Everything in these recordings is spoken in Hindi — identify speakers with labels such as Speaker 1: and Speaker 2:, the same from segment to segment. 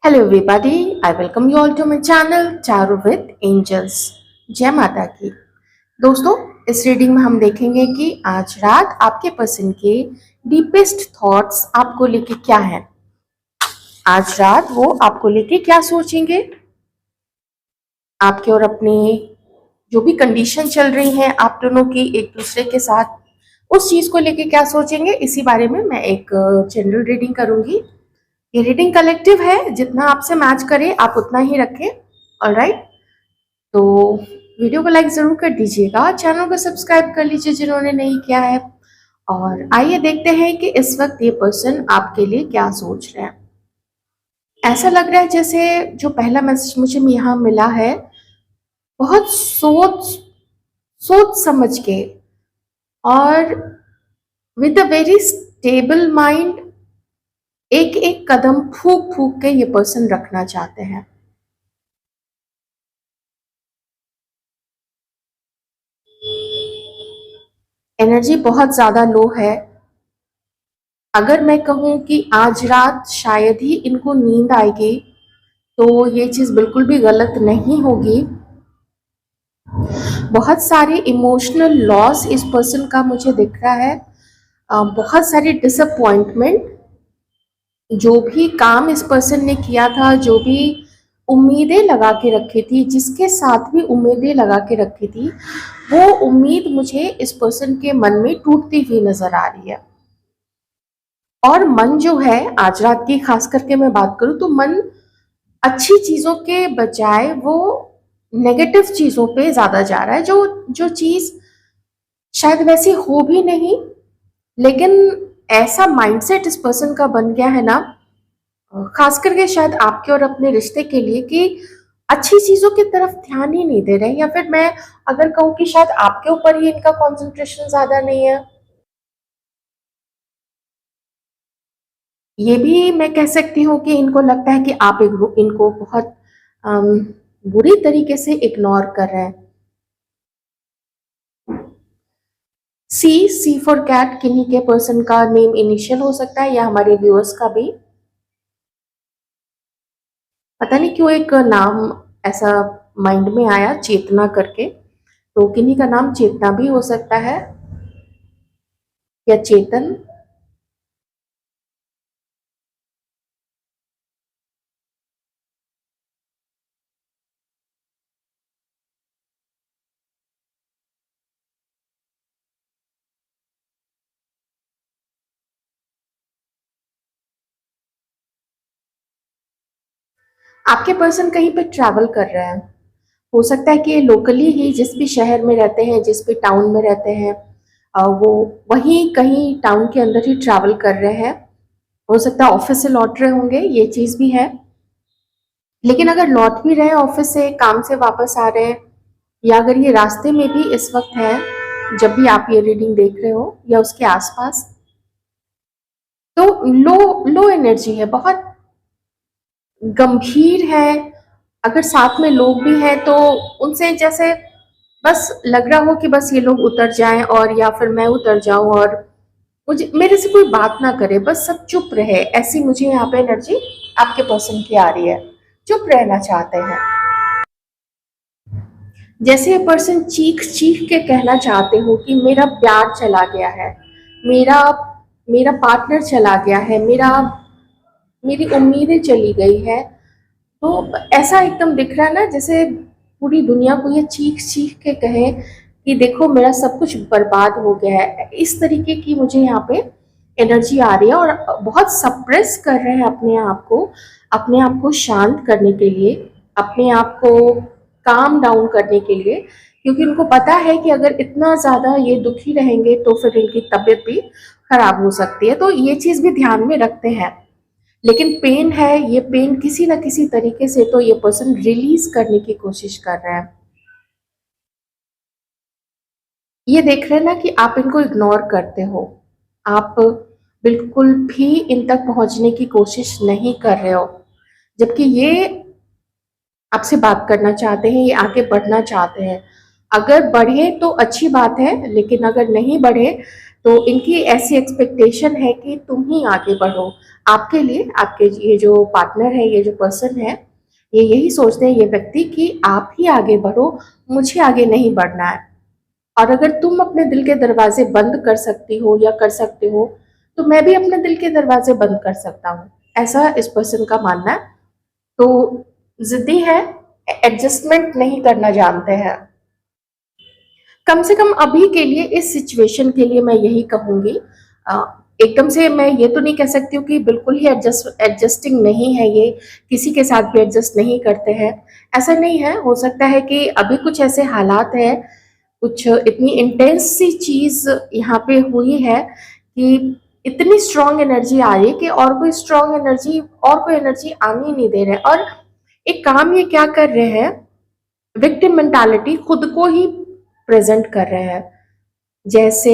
Speaker 1: Hello everybody, I welcome you all to my channel Charu with angels. जय माता की। दोस्तों, इस रीडिंग में हम देखेंगे कि आज रात आपके पर्सन के डीपेस्ट थॉट्स आपको लेके क्या है। आज रात वो आपको लेके क्या सोचेंगे, आपके और अपने जो भी कंडीशन चल रही हैं आप दोनों की एक दूसरे के साथ, उस चीज को लेके क्या सोचेंगे, इसी बारे में मैं एक जनरल रीडिंग करूंगी। ये रीडिंग कलेक्टिव है, जितना आपसे मैच करे आप उतना ही रखें। ऑलराइट, तो वीडियो को लाइक जरूर कर दीजिएगा, चैनल को सब्सक्राइब कर लीजिए जिन्होंने नहीं किया है। और आइए देखते हैं कि इस वक्त ये पर्सन आपके लिए क्या सोच रहे हैं। ऐसा लग रहा है जैसे जो पहला मैसेज मुझे यहाँ मिला है, बहुत सोच सोच समझ के और with a very stable mind एक एक कदम फूक फूक के ये पर्सन रखना चाहते हैं। एनर्जी बहुत ज्यादा लो है। अगर मैं कहूँ कि आज रात शायद ही इनको नींद आएगी, तो ये चीज बिल्कुल भी गलत नहीं होगी। बहुत सारे इमोशनल लॉस इस पर्सन का मुझे दिख रहा है। बहुत सारी डिसअपॉइंटमेंट, जो भी काम इस पर्सन ने किया था, जो भी उम्मीदें लगा के रखी थी, जिसके साथ भी उम्मीदें लगा के रखी थी, वो उम्मीद मुझे इस पर्सन के मन में टूटती हुई नजर आ रही है। और मन जो है, आज रात की खास करके मैं बात करूं तो मन अच्छी चीजों के बजाय वो नेगेटिव चीजों पे ज्यादा जा रहा है। जो जो चीज शायद वैसी हो भी नहीं, लेकिन ऐसा माइंडसेट इस पर्सन का बन गया है ना, खास करके शायद आपके और अपने रिश्ते के लिए, कि अच्छी चीजों की तरफ ध्यान ही नहीं दे रहे। या फिर मैं अगर कहूँ कि शायद आपके ऊपर ही इनका कंसंट्रेशन ज्यादा नहीं है। ये भी मैं कह सकती हूँ कि इनको लगता है कि आप इनको बहुत अम, बुरी तरीके से इग्नोर कर रहे हैं। सी फॉर कैट किन्हीं के पर्सन का नेम इनिशियल हो सकता है, या हमारे व्यूअर्स का भी। पता नहीं क्यों एक नाम ऐसा माइंड में आया, चेतना करके। तो किन्हीं का नाम चेतना भी हो सकता है, या चेतन। आपके पर्सन कहीं पे ट्रैवल कर रहे हैं। हो सकता है कि लोकली ही जिस भी शहर में रहते हैं, जिस भी टाउन में रहते हैं, वो वहीं कहीं टाउन के अंदर ही ट्रैवल कर रहे हैं। हो सकता है ऑफिस से लौट रहे होंगे, ये चीज भी है। लेकिन अगर लौट भी रहे हैं ऑफिस से, काम से वापस आ रहे हैं, या अगर ये रास्ते में भी इस वक्त है जब भी आप ये रीडिंग देख रहे हो, या उसके आसपास, तो लो लो एनर्जी है, बहुत गंभीर है। अगर साथ में लोग भी हैं तो उनसे जैसे बस लग रहा हो कि बस ये लोग उतर जाएं, और या फिर मैं उतर जाऊं और मुझे मेरे से कोई बात ना करे, बस सब चुप रहे। ऐसी मुझे यहाँ पे एनर्जी आपके पर्सन की आ रही है। चुप रहना चाहते हैं, जैसे ये पर्सन चीख चीख के कहना चाहते हो कि मेरा प्यार चला गया है, मेरा मेरा पार्टनर चला गया है, मेरी उम्मीदें चली गई है। तो ऐसा एकदम दिख रहा है ना, जैसे पूरी दुनिया को ये चीख चीख के कहे कि देखो मेरा सब कुछ बर्बाद हो गया है। इस तरीके की मुझे यहाँ पे एनर्जी आ रही है, और बहुत सप्रेस कर रहे हैं अपने आप को शांत करने के लिए, अपने आप को काम डाउन करने के लिए। क्योंकि उनको पता है कि अगर इतना ज्यादा ये दुखी रहेंगे तो फिर इनकी तबीयत भी खराब हो सकती है। तो ये चीज भी ध्यान में रखते हैं। लेकिन पेन है, ये पेन किसी ना किसी तरीके से तो ये पर्सन रिलीज करने की कोशिश कर रहा है। ये देख रहे हैं ना कि आप इनको इग्नोर करते हो, आप बिल्कुल भी इन तक पहुंचने की कोशिश नहीं कर रहे हो, जबकि ये आपसे बात करना चाहते हैं, ये आगे बढ़ना चाहते हैं। अगर बढ़े तो अच्छी बात है, लेकिन अगर नहीं बढ़े तो इनकी ऐसी एक्सपेक्टेशन है कि तुम ही आगे बढ़ो। आपके लिए आपके ये जो पार्टनर है, ये जो पर्सन है, ये यही सोचते हैं, ये व्यक्ति, कि आप ही आगे बढ़ो, मुझे आगे नहीं बढ़ना है। और अगर तुम अपने दिल के दरवाजे बंद कर सकती हो या कर सकते हो, तो मैं भी अपने दिल के दरवाजे बंद कर सकता हूँ, ऐसा इस पर्सन का मानना है। तो जिद्दी है, एडजस्टमेंट नहीं करना जानते हैं। कम से कम अभी के लिए, इस सिचुएशन के लिए मैं यही कहूंगी। एकदम से मैं ये तो नहीं कह सकती हूँ कि बिल्कुल ही एडजस्टिंग नहीं है, ये किसी के साथ भी एडजस्ट नहीं करते हैं, ऐसा नहीं है। हो सकता है कि अभी कुछ ऐसे हालात है, कुछ इतनी इंटेंस सी चीज यहाँ पे हुई है कि इतनी स्ट्रॉन्ग एनर्जी आ रही है कि और कोई स्ट्रॉन्ग एनर्जी, और कोई एनर्जी आने ही नहीं दे रहे। और एक काम ये क्या कर रहे हैं, विक्टिम मेंटालिटी खुद को ही प्रेजेंट कर रहे हैं। जैसे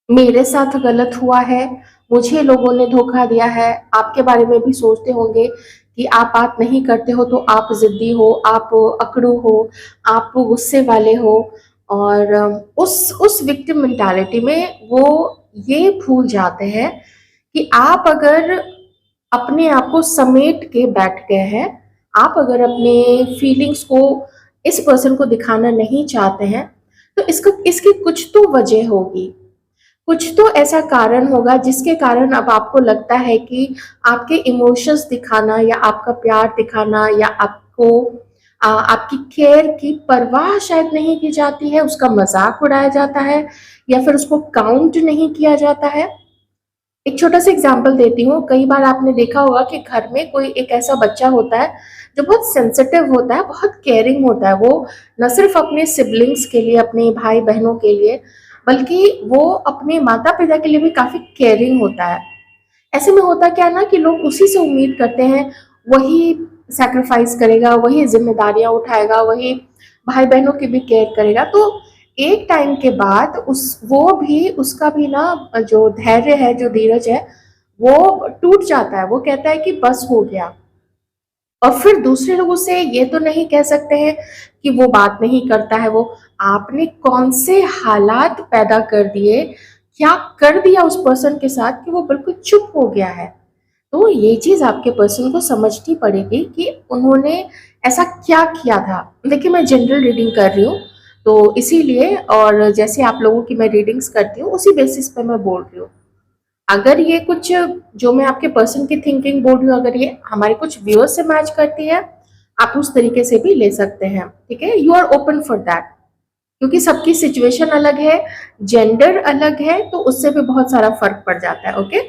Speaker 1: मेरे साथ गलत हुआ है, मुझे लोगों ने धोखा दिया है। आपके बारे में भी सोचते होंगे कि आप बात नहीं करते हो तो आप जिद्दी हो, आप अकड़ू हो, आप गुस्से वाले हो। और उस विक्टिम मेंटालिटी में वो ये भूल जाते हैं कि आप अगर अपने आप को समेट के बैठ गए हैं, आप अगर अपने फीलिंग्स को इस पर्सन को दिखाना नहीं चाहते हैं, तो इसको इसकी कुछ तो वजह होगी, कुछ तो ऐसा कारण होगा जिसके कारण अब आपको लगता है कि आपके इमोशंस दिखाना या आपका प्यार दिखाना या आपको आपकी केयर की परवाह शायद नहीं की जाती है, उसका मजाक उड़ाया जाता है या फिर उसको काउंट नहीं किया जाता है। एक छोटा सा एग्जाम्पल देती हूँ। कई बार आपने देखा होगा कि घर में कोई एक ऐसा बच्चा होता है जो बहुत सेंसिटिव होता है, बहुत केयरिंग होता है। वो न सिर्फ अपने सिबलिंग्स के लिए, अपने भाई बहनों के लिए, बल्कि वो अपने माता पिता के लिए भी काफी केयरिंग होता है। ऐसे में होता क्या ना कि लोग उसी से उम्मीद करते हैं, वही सैक्रिफाइस करेगा, वही जिम्मेदारियां उठाएगा, वही भाई बहनों की भी केयर करेगा। तो एक टाइम के बाद वो भी, उसका भी ना जो धैर्य है, जो धीरज है, वो टूट जाता है। वो कहता है कि बस हो गया। और फिर दूसरे लोगों से ये तो नहीं कह सकते हैं कि वो बात नहीं करता है। वो, आपने कौन से हालात पैदा कर दिए, क्या कर दिया उस पर्सन के साथ कि वो बिल्कुल चुप हो गया है। तो ये चीज आपके पर्सन को समझनी पड़ेगी कि उन्होंने ऐसा क्या किया था। देखिए, मैं जनरल रीडिंग कर रही हूँ, तो इसीलिए, और जैसे आप लोगों की मैं रीडिंग्स करती हूँ उसी बेसिस पे मैं बोल रही हूँ। अगर ये कुछ, जो मैं आपके पर्सन की थिंकिंग बोल रही हूँ, अगर ये हमारे कुछ व्यूअर्स से मैच करती है, आप उस तरीके से भी ले सकते हैं। ठीक है, you are open for that, क्योंकि सबकी सिचुएशन अलग है, जेंडर अलग है, तो उससे भी बहुत सारा फर्क पड़ जाता है। ओके,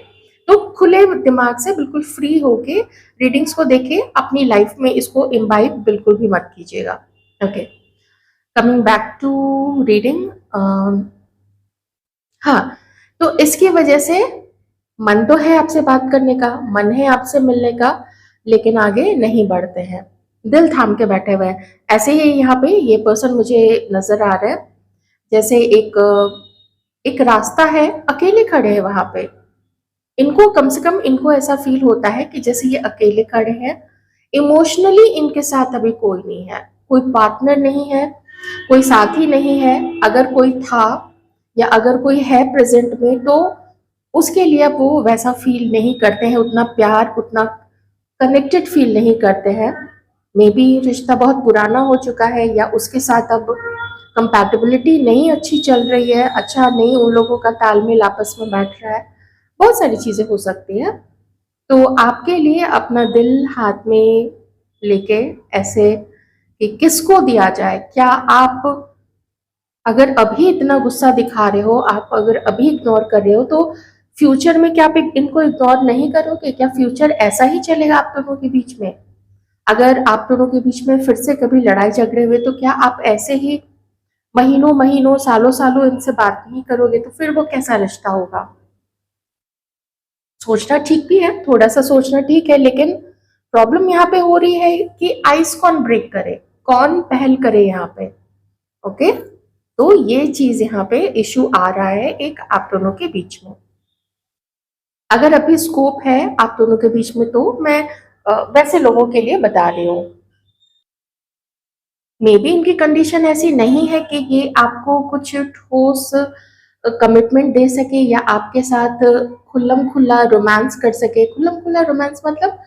Speaker 1: तो खुले दिमाग से, बिल्कुल फ्री होके रीडिंग्स को देखिए, अपनी लाइफ में इसको इम्बाइब बिल्कुल भी मत कीजिएगा। Okay, coming back to reading. हाँ, तो इसकी वजह से मन तो है आपसे बात करने का, मन है आपसे मिलने का, लेकिन आगे नहीं बढ़ते हैं, दिल थाम के बैठे हुए हैं। ऐसे ही यहाँ पे ये पर्सन मुझे नजर आ रहा है, जैसे एक रास्ता है, अकेले खड़े हैं वहां पे। इनको, कम से कम इनको ऐसा फील होता है कि जैसे ये अकेले खड़े हैं। इमोशनली इनके साथ अभी कोई नहीं है, कोई पार्टनर नहीं है, कोई साथी नहीं है। अगर कोई था या अगर कोई है प्रेजेंट में, तो उसके लिए अब वो वैसा फील नहीं करते हैं, उतना प्यार, उतना कनेक्टेड फील नहीं करते हैं। मे बी रिश्ता बहुत पुराना हो चुका है, या उसके साथ अब कंपैटिबिलिटी नहीं अच्छी चल रही है, अच्छा नहीं उन लोगों का तालमेल आपस में बैठ रहा है। बहुत सारी चीजें हो सकती है। तो आपके लिए अपना दिल हाथ में लेके, ऐसे कि किसको दिया जाए, क्या आप अगर अभी इतना गुस्सा दिखा रहे हो, आप अगर अभी इग्नोर कर रहे हो, तो फ्यूचर में क्या आप इनको इग्नोर नहीं करोगे? क्या फ्यूचर ऐसा ही चलेगा आप दोनों के बीच में? अगर आप दोनों के बीच में फिर से कभी लड़ाई झगड़े हुए, तो क्या आप ऐसे ही महीनों महीनों, सालों सालों इनसे बात नहीं करोगे? तो फिर वो कैसा रिश्ता होगा? सोचना ठीक भी है, थोड़ा सा सोचना ठीक है, लेकिन प्रॉब्लम यहाँ पे हो रही है कि आइस कौन ब्रेक करे, कौन पहल करे यहाँ पे। ओके, तो ये चीज यहाँ पे इशू आ रहा है एक आप दोनों के बीच में। अगर अभी स्कोप है आप दोनों के बीच में, तो मैं वैसे लोगों के लिए बता रही हूँ। मे बी इनकी कंडीशन ऐसी नहीं है कि ये आपको कुछ ठोस कमिटमेंट दे सके या आपके साथ खुल्लम खुल्ला रोमांस कर सके। खुल्लम खुल्ला रोमांस मतलब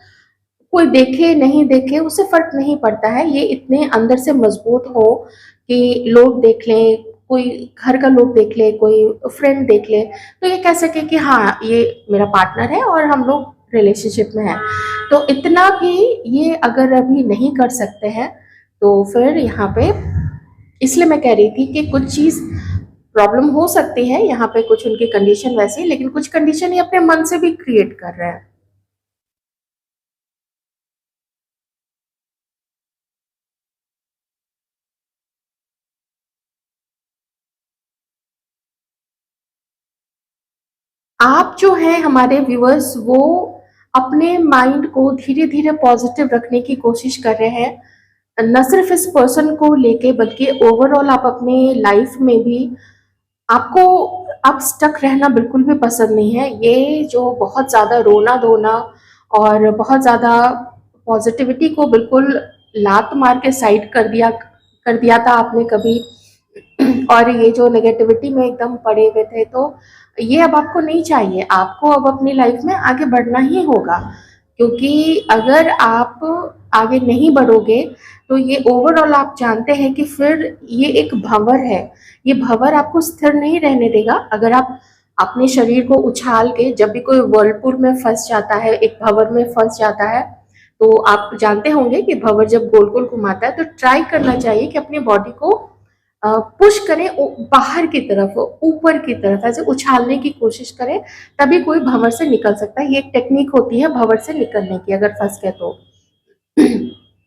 Speaker 1: कोई देखे नहीं देखे उससे फर्क नहीं पड़ता है, ये इतने अंदर से मजबूत हो कि लोग देख लें, कोई घर का लोग देख ले, कोई फ्रेंड देख ले, तो ये कह सके कि हाँ ये मेरा पार्टनर है और हम लोग रिलेशनशिप में हैं। तो इतना भी ये अगर अभी नहीं कर सकते हैं तो फिर यहाँ पे, इसलिए मैं कह रही थी कि कुछ चीज प्रॉब्लम हो सकती है यहाँ पे, कुछ उनकी कंडीशन वैसी, लेकिन कुछ कंडीशन ये अपने मन से भी क्रिएट कर रहे हैं। आप जो हैं हमारे व्यूअर्स, वो अपने माइंड को धीरे धीरे पॉजिटिव रखने की कोशिश कर रहे हैं, न सिर्फ इस पर्सन को लेके बल्कि ओवरऑल आप अपने लाइफ में भी, आपको आप स्टक रहना बिल्कुल भी पसंद नहीं है। ये जो बहुत ज़्यादा रोना धोना और बहुत ज़्यादा पॉजिटिविटी को बिल्कुल लात मार के साइड कर दिया था आपने कभी, और ये जो नेगेटिविटी में एकदम पड़े हुए थे, तो ये अब आपको नहीं चाहिए। आपको अब अपनी लाइफ में आगे बढ़ना ही होगा, क्योंकि अगर आप आगे नहीं बढ़ोगे तो ये ओवरऑल आप जानते हैं कि फिर ये एक भंवर है। ये भंवर आपको स्थिर नहीं रहने देगा। अगर आप अपने शरीर को उछाल के, जब भी कोई वर्लपुल में फंस जाता है, एक भंवर में फंस जाता है, तो आप जानते होंगे कि भंवर जब गोल गोल घुमाता है तो ट्राई करना चाहिए कि अपनी बॉडी को पुश करें बाहर की तरफ, ऊपर की तरफ, ऐसे उछालने की कोशिश करें, तभी कोई भंवर से निकल सकता है। ये एक टेक्निक होती है भंवर से निकलने की, अगर फंस गए तो।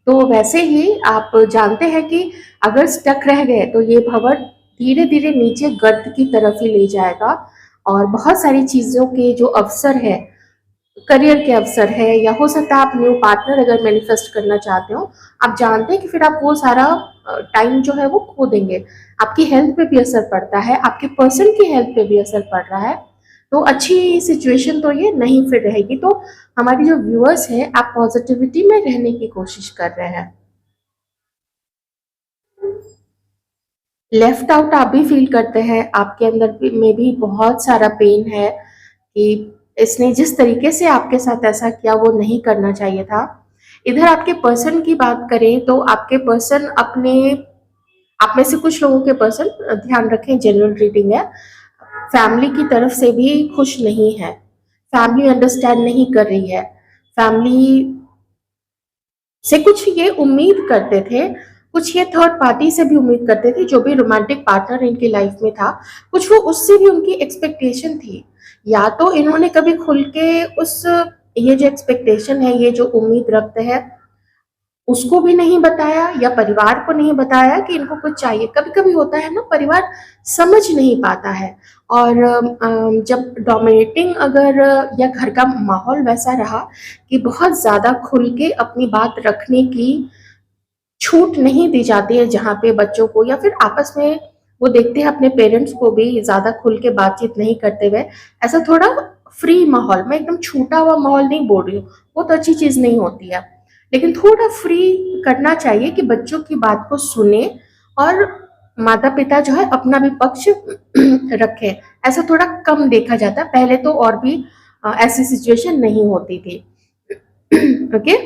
Speaker 1: तो वैसे ही आप जानते हैं कि अगर स्टक रह गए तो ये भंवर धीरे धीरे नीचे गर्त की तरफ ही ले जाएगा, और बहुत सारी चीजों के जो अवसर है, करियर के अवसर है, या हो सकता है आप न्यू पार्टनर अगर मैनिफेस्ट करना चाहते हो, आप जानते हैं कि फिर आप वो सारा टाइम जो है वो खो देंगे। आपकी हेल्थ पे भी असर पड़ता है, आपके पर्सन की हेल्थ पे भी असर पड़ रहा है, तो अच्छी सिचुएशन तो ये नहीं फिर रहेगी। तो हमारी जो व्यूअर्स हैं, आप पॉजिटिविटी में रहने की कोशिश कर रहे हैं। लेफ्ट आउट आप भी फील करते हैं, आपके अंदर में भी बहुत सारा पेन है कि इसने जिस तरीके से आपके साथ ऐसा किया वो नहीं करना चाहिए था। इधर आपके पर्सन की बात करें तो आपके पर्सन अपने, आप में से कुछ लोगों के पर्सन, ध्यान रखें जनरल रीडिंग है, फैमिली की तरफ से भी खुश नहीं है। फैमिली अंडरस्टैंड नहीं कर रही है। फैमिली से कुछ ये उम्मीद करते थे, कुछ ये थर्ड पार्टी से भी उम्मीद करते थे, जो भी रोमांटिक पार्टनर इनकी लाइफ में था, कुछ वो उससे भी उनकी एक्सपेक्टेशन थी। या तो इन्होंने कभी खुल के उस, ये जो एक्सपेक्टेशन है, ये जो उम्मीद रखते हैं, उसको भी नहीं बताया, या परिवार को नहीं बताया कि इनको कुछ चाहिए। कभी कभी होता है ना, परिवार समझ नहीं पाता है, और जब डोमिनेटिंग अगर, या घर का माहौल वैसा रहा कि बहुत ज़्यादा खुल के अपनी बात रखने की छूट नहीं दी जाती है, जहाँ पे बच्चों को, या फिर आपस में वो देखते हैं अपने पेरेंट्स को भी ज़्यादा खुल के बातचीत नहीं करते हुए, ऐसा थोड़ा फ्री माहौल, मैं एकदम छूटा हुआ माहौल नहीं बोल रही हूँ, वो तो अच्छी चीज़ नहीं होती है, लेकिन थोड़ा फ्री करना चाहिए कि बच्चों की बात को सुने, और माता पिता जो है अपना भी पक्ष रखें। ऐसा थोड़ा कम देखा जाता है, पहले तो और भी ऐसी सिचुएशन नहीं होती थी। ओके,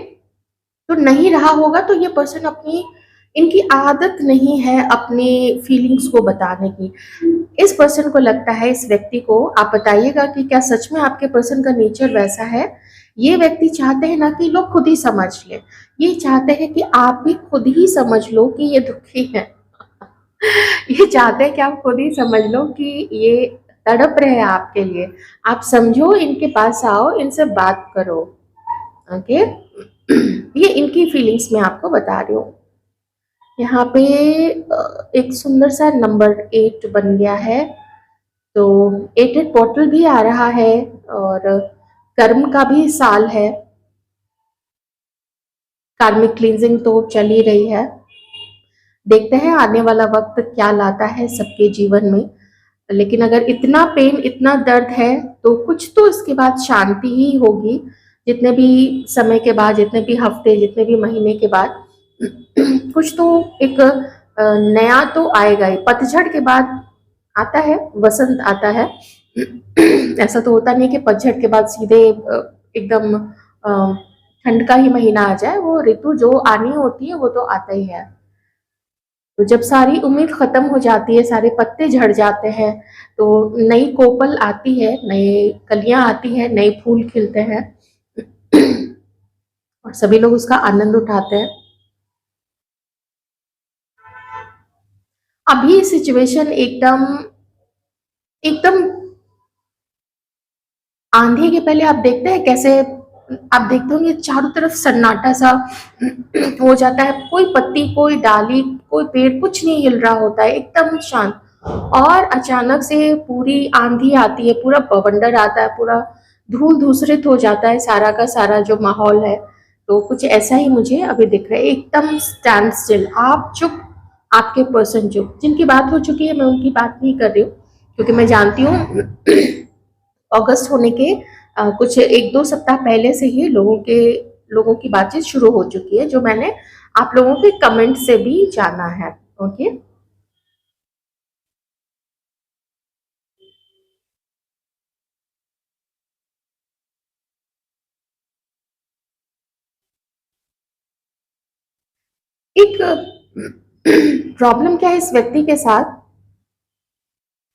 Speaker 1: तो नहीं रहा होगा तो ये पर्सन अपनी, इनकी आदत नहीं है अपनी फीलिंग्स को बताने की। इस पर्सन को लगता है, इस व्यक्ति को, आप बताइएगा कि क्या सच में आपके पर्सन का नेचर वैसा है। ये व्यक्ति चाहते हैं ना कि लोग खुद ही समझ ले, ये चाहते हैं कि आप भी खुद ही समझ लो कि ये दुखी है। ये चाहते हैं कि आप खुद ही समझ लो कि ये तड़प रहे हैं आपके लिए। आप समझो, इनके पास आओ, इनसे बात करो। ओके, ये इनकी फीलिंग्स मैं आपको बता रही हूँ। यहाँ पे एक सुंदर सा नंबर 8 बन गया है, तो 8 पोर्टल भी आ रहा है, और कर्म का भी साल है। कार्मिक क्लींजिंग तो चल ही रही है। देखते हैं आने वाला वक्त क्या लाता है सबके जीवन में, लेकिन अगर इतना पेन, इतना दर्द है, तो कुछ तो इसके बाद शांति ही होगी। जितने भी समय के बाद, जितने भी हफ्ते, जितने भी महीने के बाद, कुछ तो एक नया तो आएगा ही। पतझड़ के बाद आता है वसंत आता है। ऐसा तो होता नहीं कि पतझड़ के बाद सीधे एकदम ठंड का ही महीना आ जाए। वो ऋतु जो आनी होती है वो तो आता ही है। तो जब सारी उम्मीद खत्म हो जाती है, सारे पत्ते झड़ जाते हैं, तो नई कोपल आती है, नई कलियां आती हैं, नए फूल खिलते हैं और सभी लोग उसका आनंद उठाते हैं। अभी सिचुएशन एकदम एकदम आंधी के पहले आप देखते हैं कैसे, आप देखते होंगे चारों तरफ सन्नाटा सा हो जाता है, कोई पत्ती, कोई डाली, कोई पेड़, कुछ नहीं हिल रहा होता है, एकदम शांत। और अचानक से पूरी आंधी आती है, पूरा बवंडर आता है, पूरा धूल धूसरित हो जाता है सारा का सारा जो माहौल है। तो कुछ ऐसा ही मुझे अभी दिख रहा है, एकदम स्टैंड स्टिल, आप चुप, आपके पर्सन चुप। जिनकी बात हो चुकी है मैं उनकी बात नहीं कर रही हूँ, क्योंकि मैं जानती हूँ अगस्त होने के कुछ 1-2 सप्ताह पहले से ही लोगों की बातचीत शुरू हो चुकी है, जो मैंने आप लोगों के कमेंट से भी जाना है। ओके। एक प्रॉब्लम क्या है इस व्यक्ति के साथ,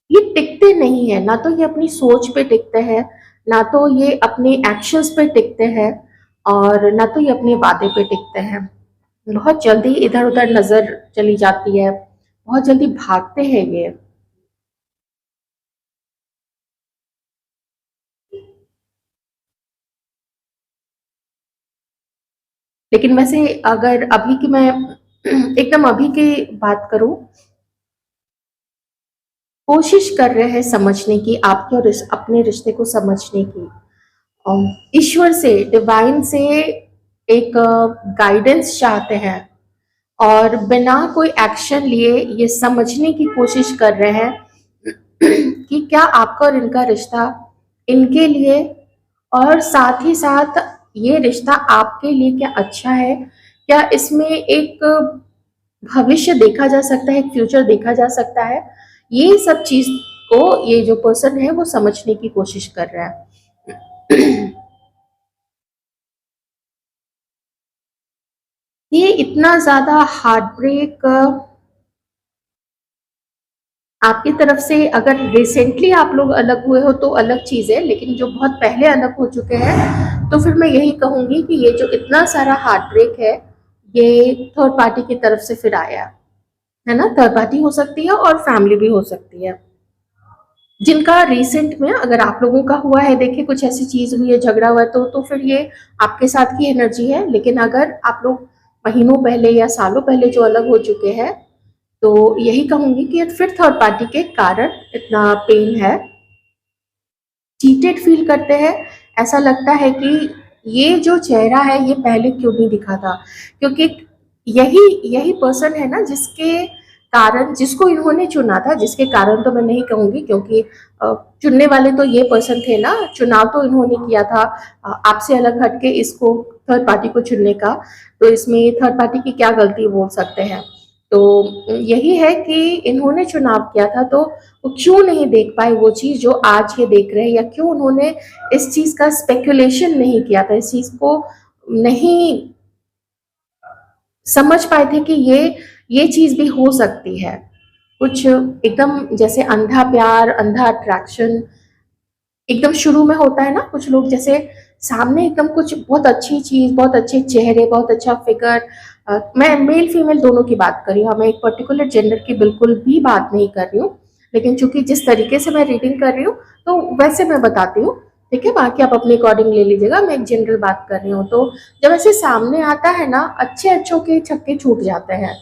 Speaker 1: ये टिकते नहीं है, ना तो ये अपनी सोच पे टिकते हैं, ना तो ये अपने एक्शंस पे टिकते हैं, और ना तो ये अपने वादे पे टिकते हैं। बहुत जल्दी इधर उधर नजर चली जाती है, बहुत जल्दी भागते हैं ये। लेकिन वैसे अगर अभी की मैं एकदम अभी की बात करूं, कोशिश कर रहे हैं समझने की, आपके और अपने रिश्ते को समझने की, ईश्वर से, डिवाइन से एक गाइडेंस चाहते हैं, और बिना कोई एक्शन लिए ये समझने की कोशिश कर रहे हैं कि क्या आपका और इनका रिश्ता इनके लिए, और साथ ही साथ ये रिश्ता आपके लिए क्या अच्छा है, क्या इसमें एक भविष्य देखा जा सकता है, एक फ्यूचर देखा जा सकता है। ये सब चीज को ये जो पर्सन है वो समझने की कोशिश कर रहा है। ये इतना ज्यादा हार्ट ब्रेक आपकी तरफ से, अगर रिसेंटली आप लोग अलग हुए हो तो अलग चीज है, लेकिन जो बहुत पहले अलग हो चुके हैं, तो फिर मैं यही कहूंगी कि ये जो इतना सारा हार्ट ब्रेक है, ये थर्ड पार्टी की तरफ से फिर आया है ना। थर्ड पार्टी हो सकती है और फैमिली भी हो सकती है। जिनका रिसेंट में अगर आप लोगों का हुआ है, देखिए कुछ ऐसी चीज हुई है, झगड़ा हुआ है, तो फिर ये आपके साथ की एनर्जी है। लेकिन अगर आप लोग महीनों पहले या सालों पहले जो अलग हो चुके हैं, तो यही कहूंगी कि फिर थर्ड पार्टी के कारण इतना पेन है, चीटेड फील करते हैं। ऐसा लगता है कि ये जो चेहरा है ये पहले क्यों नहीं दिखा था, क्योंकि यही यही पर्सन है ना जिसके कारण, जिसको इन्होंने चुना था, जिसके कारण तो मैं नहीं कहूंगी, क्योंकि चुनने वाले तो ये पर्सन थे ना, चुनाव तो इन्होंने किया था आपसे अलग हटके इसको, थर्ड पार्टी को चुनने का। तो इसमें थर्ड पार्टी की क्या गलती बोल सकते हैं। तो यही है कि इन्होंने चुनाव किया था, तो वो क्यों नहीं देख पाए वो चीज जो आज ये देख रहे हैं, या क्यों उन्होंने इस चीज का स्पेकुलेशन नहीं किया था, इस चीज को नहीं समझ पाए थे कि ये चीज भी हो सकती है। कुछ एकदम जैसे अंधा प्यार, अंधा अट्रैक्शन एकदम शुरू में होता है ना, कुछ लोग जैसे सामने एकदम कुछ बहुत अच्छी चीज, बहुत अच्छे चेहरे, बहुत अच्छा फिगर, मैं मेल फीमेल दोनों की बात कर रही हूँ, मैं एक पर्टिकुलर जेंडर की बिल्कुल भी बात नहीं कर रही हूँ, लेकिन चूंकि जिस तरीके से मैं रीडिंग कर रही हूँ तो वैसे मैं बताती हूँ। ठीक है, बाकी आप अपने अकॉर्डिंग ले लीजिएगा, मैं एक जनरल बात कर रही हूँ। तो जब ऐसे सामने आता है ना, अच्छे अच्छों के छक्के छूट जाते हैं,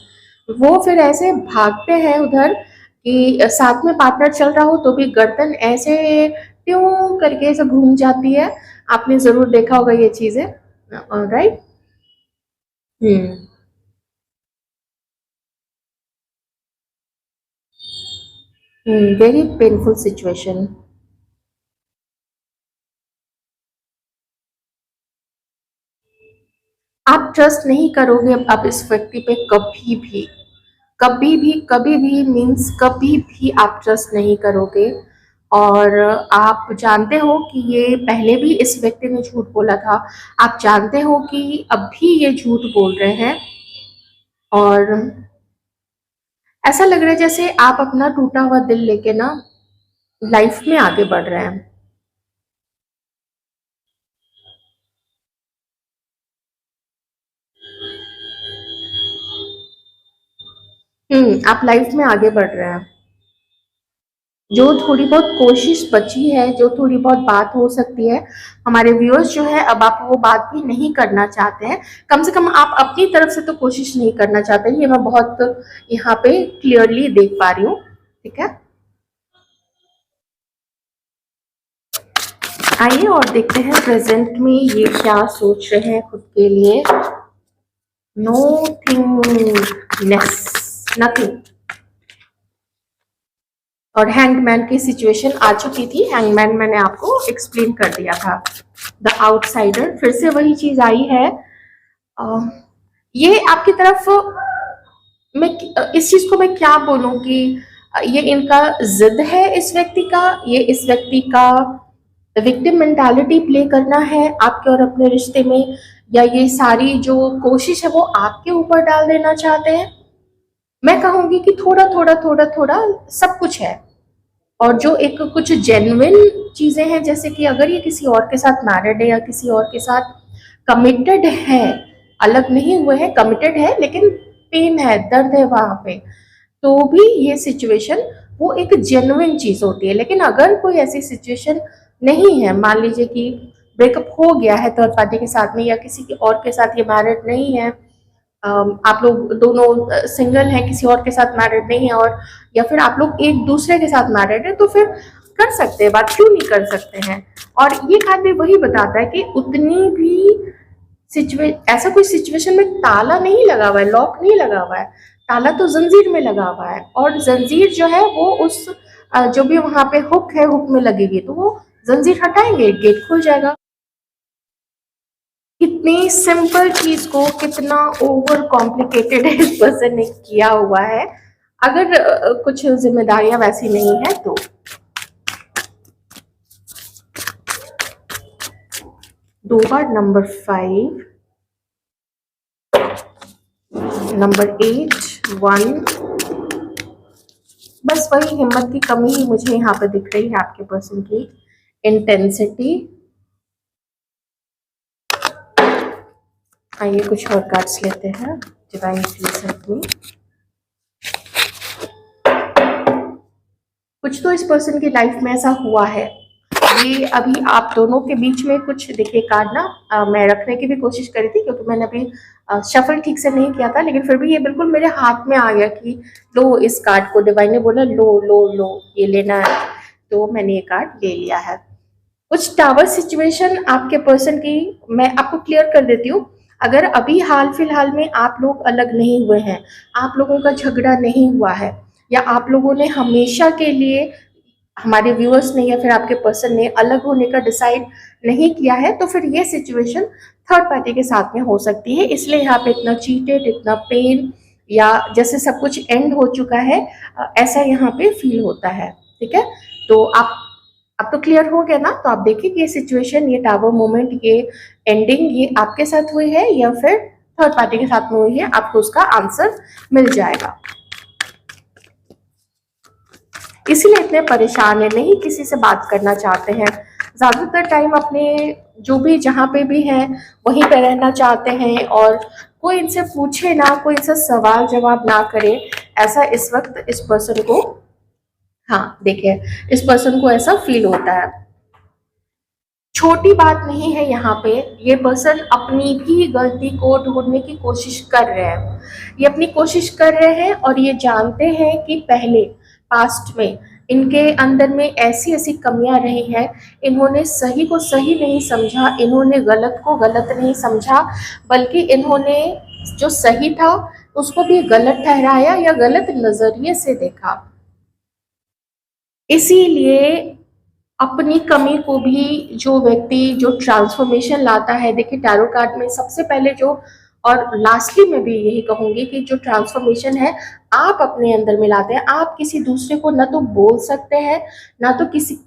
Speaker 1: वो फिर ऐसे भागते हैं उधर कि साथ में पार्टनर चल रहा हो तो भी गर्दन ऐसे ट्यों करके ऐसे घूम जाती है। आपने जरूर देखा होगा ये चीजें, right. Hmm. Very painful situation. आप ट्रस्ट नहीं करोगे अब इस व्यक्ति पे कभी भी, कभी भी, कभी भी मीन्स कभी भी आप ट्रस्ट नहीं करोगे। और आप जानते हो कि ये पहले भी इस व्यक्ति ने झूठ बोला था, आप जानते हो कि अब भी ये झूठ बोल रहे हैं, और ऐसा लग रहा है जैसे आप अपना टूटा हुआ दिल लेके ना लाइफ में आगे बढ़ रहे हैं। आप लाइफ में आगे बढ़ रहे हैं। जो थोड़ी बहुत कोशिश बची है, जो थोड़ी बहुत बात हो सकती है, हमारे व्यूअर्स जो है अब आप वो बात भी नहीं करना चाहते हैं। कम से कम आप अपनी तरफ से तो कोशिश नहीं करना चाहते, ये मैं बहुत यहाँ पे क्लियरली देख पा रही हूँ। ठीक है, आइए और देखते हैं प्रेजेंट में ये क्या सोच रहे हैं खुद के लिए। नोथिंगनेस, नथिंग। और हैंगमैन की सिचुएशन आ चुकी थी, हैंगमैन मैंने आपको एक्सप्लेन कर दिया था। द आउटसाइडर, फिर से वही चीज आई है। ये आपकी तरफ, मैं इस चीज को मैं क्या बोलूं कि ये इनका जिद है इस व्यक्ति का, ये इस व्यक्ति का विक्टिम मेंटालिटी प्ले करना है आपके और अपने रिश्ते में, या ये सारी जो कोशिश है वो आपके ऊपर डाल देना चाहते हैं। मैं कहूंगी कि थोड़ा थोड़ा थोड़ा थोड़ा सब कुछ है। और जो एक कुछ जेन्युइन चीजें हैं, जैसे कि अगर ये किसी और के साथ मैरिड है या किसी और के साथ कमिटेड है, अलग नहीं हुए हैं, कमिटेड है, लेकिन पेन है, दर्द है वहां पे, तो भी ये सिचुएशन वो एक जेन्युइन चीज होती है। लेकिन अगर कोई ऐसी सिचुएशन नहीं है, मान लीजिए कि ब्रेकअप हो गया है थर्ड पार्टी के साथ में, या किसी के और के साथ ये मैरिड नहीं है, आप लोग दोनों सिंगल हैं, किसी और के साथ मैरिड नहीं है, और या फिर आप लोग एक दूसरे के साथ मैरिड है, तो फिर कर सकते हैं बात, क्यों नहीं कर सकते हैं। और ये कार्ड भी वही बताता है कि उतनी भी ऐसा कोई सिचुएशन में ताला नहीं लगा हुआ है, लॉक नहीं लगा हुआ है, ताला तो जंजीर में लगा हुआ है, और जंजीर जो है वो उस जो भी वहां पे हुक है, हुक में लगेगी, तो वो जंजीर हटाएंगे, गेट खुल जाएगा। कितनी सिंपल चीज को कितना ओवर कॉम्प्लिकेटेड इस पर्सन ने किया हुआ है, अगर कुछ जिम्मेदारियां वैसी नहीं है तो। दो बार नंबर 5, नंबर 8, 1। बस वही हिम्मत की कमी ही मुझे यहाँ पे दिख रही है आपके पर्सन की, इंटेंसिटी। आइए कुछ और कार्ड्स लेते हैं, डिवाइन प्लीज हेल्प मी। कुछ तो इस पर्सन की लाइफ में ऐसा हुआ है, ये अभी आप दोनों के बीच में कुछ, देखिए कार्ड ना मैं रखने की भी कोशिश करी थी, क्योंकि मैंने अभी शफल ठीक से नहीं किया था, लेकिन फिर भी ये बिल्कुल मेरे हाथ में आ गया कि लो इस कार्ड को, डिवाइन ने बोला लो लो लो ये लेना है, तो मैंने ये कार्ड ले लिया है। कुछ टावर सिचुएशन आपके पर्सन की मैं आपको क्लियर कर देती हूँ। अगर अभी हाल फिलहाल में आप लोग अलग नहीं हुए हैं, आप लोगों का झगड़ा नहीं हुआ है, या आप लोगों ने हमेशा के लिए, हमारे व्यूअर्स ने या फिर आपके पर्सन ने अलग होने का डिसाइड नहीं किया है, तो फिर ये सिचुएशन थर्ड पार्टी के साथ में हो सकती है। इसलिए यहाँ पे इतना चीटेड, इतना पेन, या जैसे सब कुछ एंड हो चुका है, ऐसा यहाँ पे फील होता है। ठीक है, तो आप, अब तो क्लियर हो गया ना, तो आप देखिए कि ये सिचुएशन, ये टावर मोमेंट, ये एंडिंग, ये आपके साथ हुई है या फिर थर्ड पार्टी के साथ में हुई है, आपको उसका आंसर मिल जाएगा। इसीलिए इतने परेशान है, नहीं किसी से बात करना चाहते हैं, ज्यादातर टाइम अपने जो भी जहाँ पे भी हैं वहीं पे रहना चाहते हैं, और कोई इनसे पूछे ना, कोई इनसे सवाल जवाब ना करे, ऐसा इस वक्त इस पर्सन को, हाँ देखिए, इस पर्सन को ऐसा फील होता है। छोटी बात नहीं है यहाँ पे, ये पर्सन अपनी भी गलती को ढूंढने की कोशिश कर रहे हैं, ये अपनी कोशिश कर रहे हैं, और ये जानते हैं कि पहले पास्ट में इनके अंदर में ऐसी ऐसी कमियां रही हैं, इन्होंने सही को सही नहीं समझा, इन्होंने गलत को गलत नहीं समझा, बल्कि इन्होंने जो सही था उसको भी गलत ठहराया या गलत नजरिए से देखा। इसीलिए अपनी कमी को भी जो व्यक्ति जो ट्रांसफॉर्मेशन लाता है, देखिए टैरो कार्ड में सबसे पहले जो और लास्टली मैं भी यही कहूंगी कि जो ट्रांसफॉर्मेशन है आप अपने अंदर में लाते हैं, आप किसी दूसरे को ना तो बोल सकते हैं, ना तो किसी